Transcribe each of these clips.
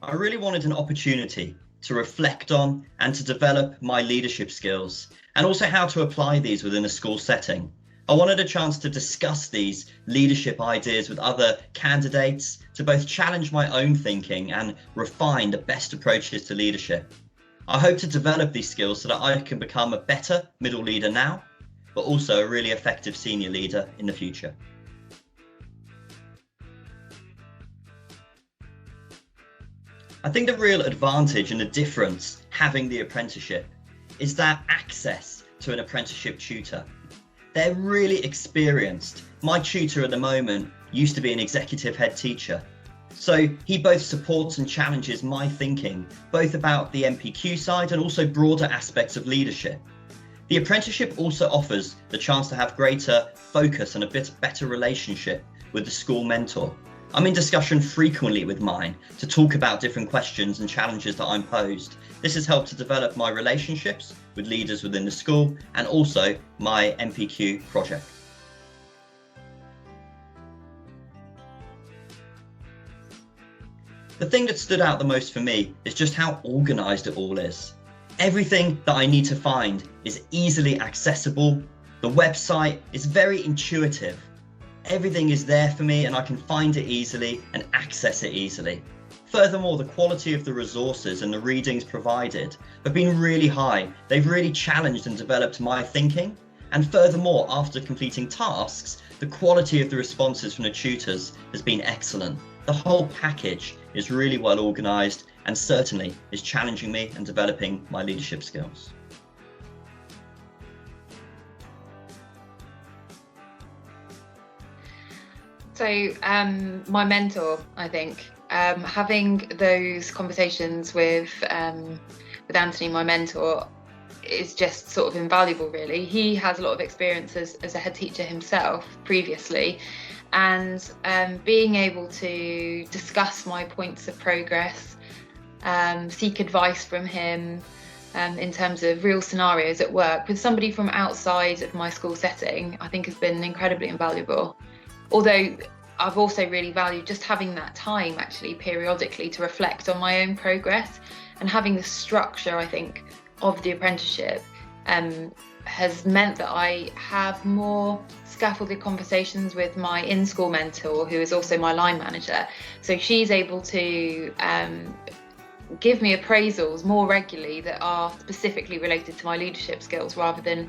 I really wanted an opportunity to reflect on and to develop my leadership skills, and also how to apply these within a school setting. I wanted a chance to discuss these leadership ideas with other candidates to both challenge my own thinking and refine the best approaches to leadership. I hope to develop these skills so that I can become a better middle leader now, but also a really effective senior leader in the future. I think the real advantage and the difference having the apprenticeship is that access to an apprenticeship tutor. They're really experienced. My tutor at the moment used to be an executive head teacher. So he both supports and challenges my thinking, both about the MPQ side and also broader aspects of leadership. The apprenticeship also offers the chance to have greater focus and a bit better relationship with the school mentor. I'm in discussion frequently with mine to talk about different questions and challenges that I'm posed. This has helped to develop my relationships with leaders within the school and also my MPQ project. The thing that stood out the most for me is just how organised it all is. Everything that I need to find is easily accessible. The website is very intuitive. Everything is there for me and I can find it easily and access it easily. Furthermore, the quality of the resources and the readings provided have been really high. They've really challenged and developed my thinking. And furthermore, after completing tasks, the quality of the responses from the tutors has been excellent. The whole package is really well organised and certainly is challenging me and developing my leadership skills. So my mentor, I think, having those conversations with Anthony, my mentor, is just sort of invaluable, really. He has a lot of experience as a head teacher himself previously, and being able to discuss my points of progress, seek advice from him in terms of real scenarios at work with somebody from outside of my school setting, I think has been incredibly invaluable. Although I've also really valued just having that time actually periodically to reflect on my own progress, and having the structure, I think, of the apprenticeship has meant that I have more scaffolded conversations with my in-school mentor, who is also my line manager. So she's able to give me appraisals more regularly that are specifically related to my leadership skills rather than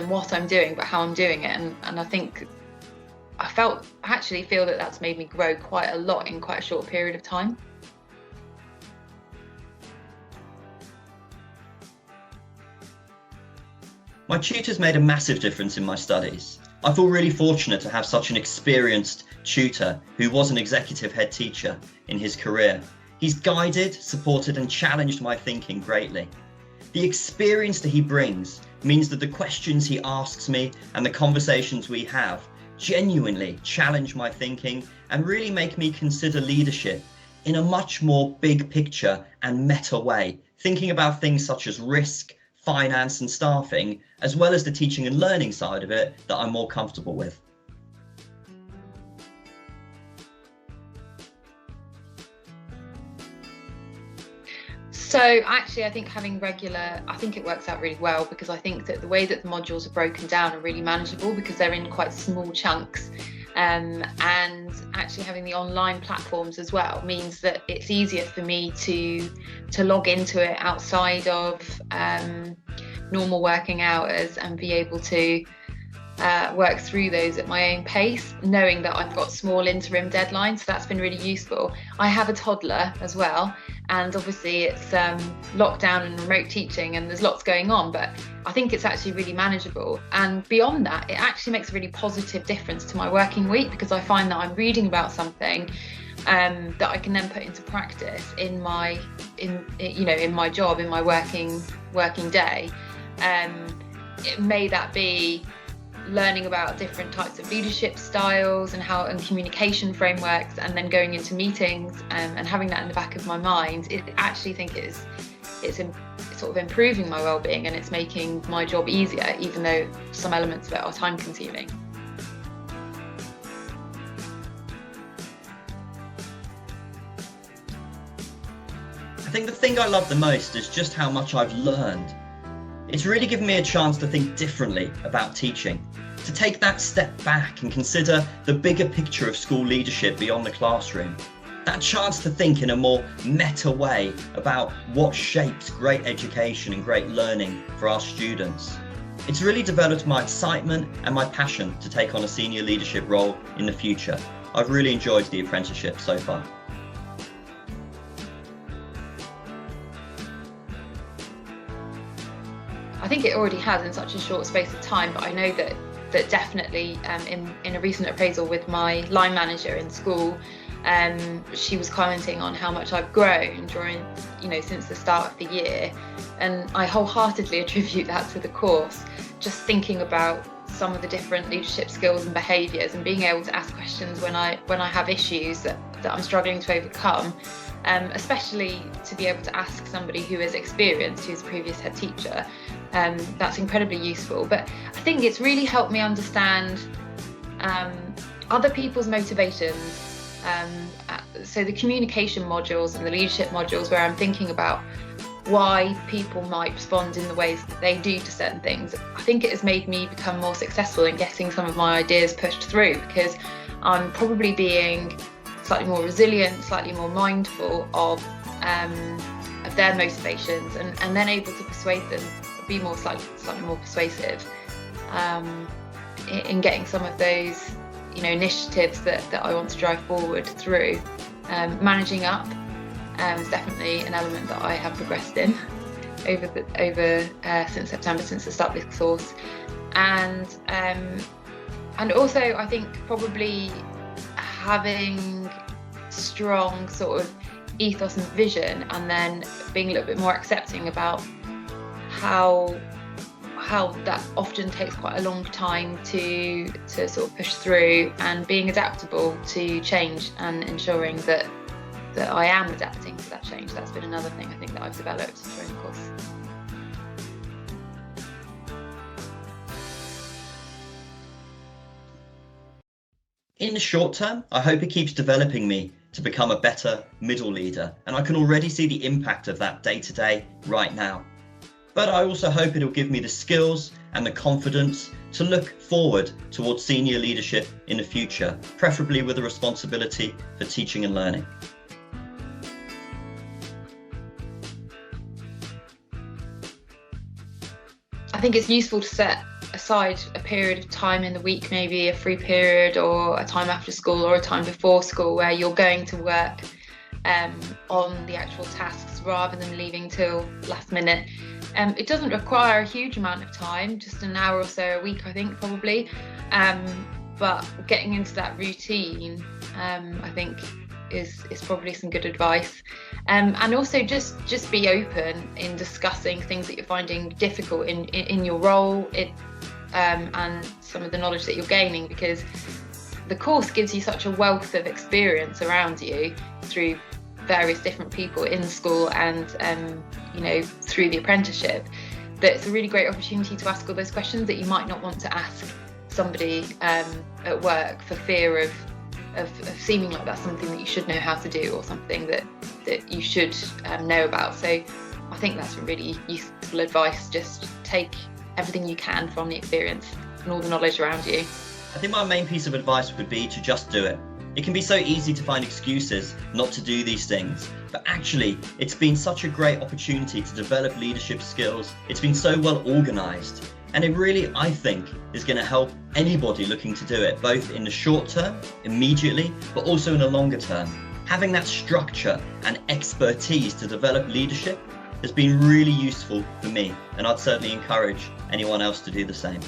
what I'm doing, but how I'm doing it. And I think I actually feel that that's made me grow quite a lot in quite a short period of time. My tutors made a massive difference in my studies. I feel really fortunate to have such an experienced tutor who was an executive head teacher in his career. He's guided, supported and challenged my thinking greatly. The experience that he brings means that the questions he asks me and the conversations we have genuinely challenge my thinking and really make me consider leadership in a much more big picture and meta way, thinking about things such as risk, finance and staffing, as well as the teaching and learning side of it that I'm more comfortable with. So actually, I think having regular, I think it works out really well, because I think that the way that the modules are broken down are really manageable because they're in quite small chunks. And actually having the online platforms as well means that it's easier for me to log into it outside of normal working hours and be able to work through those at my own pace, knowing that I've got small interim deadlines. So that's been really useful. I have a toddler as well, and obviously it's lockdown and remote teaching and there's lots going on, but I think it's actually really manageable. And beyond that, it actually makes a really positive difference to my working week, because I find that I'm reading about something that I can then put into practice in my job, in my working day. It may that be learning about different types of leadership styles and communication frameworks, and then going into meetings and having that in the back of my mind. I actually think it's sort of improving my well-being, and it's making my job easier, even though some elements of it are time consuming. I think the thing I love the most is just how much I've learned. It's really given me a chance to think differently about teaching, to take that step back and consider the bigger picture of school leadership beyond the classroom. That chance to think in a more meta way about what shapes great education and great learning for our students. It's really developed my excitement and my passion to take on a senior leadership role in the future. I've really enjoyed the apprenticeship so far. I think it already has in such a short space of time, but I know that definitely in a recent appraisal with my line manager in school, she was commenting on how much I've grown during, since the start of the year, and I wholeheartedly attribute that to the course. Just thinking about some of the different leadership skills and behaviours, and being able to ask questions when I have issues that I'm struggling to overcome, especially to be able to ask somebody who is experienced, who's a previous head teacher. That's incredibly useful. But I think it's really helped me understand other people's motivations. So the communication modules and the leadership modules, where I'm thinking about why people might respond in the ways that they do to certain things, I think it has made me become more successful in getting some of my ideas pushed through, because I'm probably being slightly more resilient, slightly more mindful of their motivations, and then able to persuade them, be more slightly more persuasive in getting some of those initiatives that I want to drive forward through. Managing up is definitely an element that I have progressed in over since September, since the start of this course, and also I think probably having strong sort of ethos and vision, and then being a little bit more accepting about how that often takes quite a long time to sort of push through, and being adaptable to change and ensuring that I am adapting to that change. That's been another thing I think that I've developed during the course. In the short term, I hope it keeps developing me to become a better middle leader, and I can already see the impact of that day to day right now. But I also hope it'll give me the skills and the confidence to look forward towards senior leadership in the future, preferably with a responsibility for teaching and learning. I think it's useful to set aside a period of time in the week, maybe a free period or a time after school or a time before school, where you're going to work on the actual tasks rather than leaving till last minute. It doesn't require a huge amount of time, just an hour or so a week, I think, probably. But getting into that routine, I think, is probably some good advice. And also just be open in discussing things that you're finding difficult in your role, and some of the knowledge that you're gaining, because the course gives you such a wealth of experience around you through various different people in school and through the apprenticeship, that it's a really great opportunity to ask all those questions that you might not want to ask somebody at work, for fear of seeming like that's something that you should know how to do, or something that you should know about. So I think that's a really useful advice. Just take everything you can from the experience and all the knowledge around you. I think my main piece of advice would be to just do it. It can be so easy to find excuses not to do these things, but actually it's been such a great opportunity to develop leadership skills. It's been so well organised, and it really, I think, is going to help anybody looking to do it, both in the short term, immediately, but also in the longer term. Having that structure and expertise to develop leadership has been really useful for me, and I'd certainly encourage anyone else to do the same.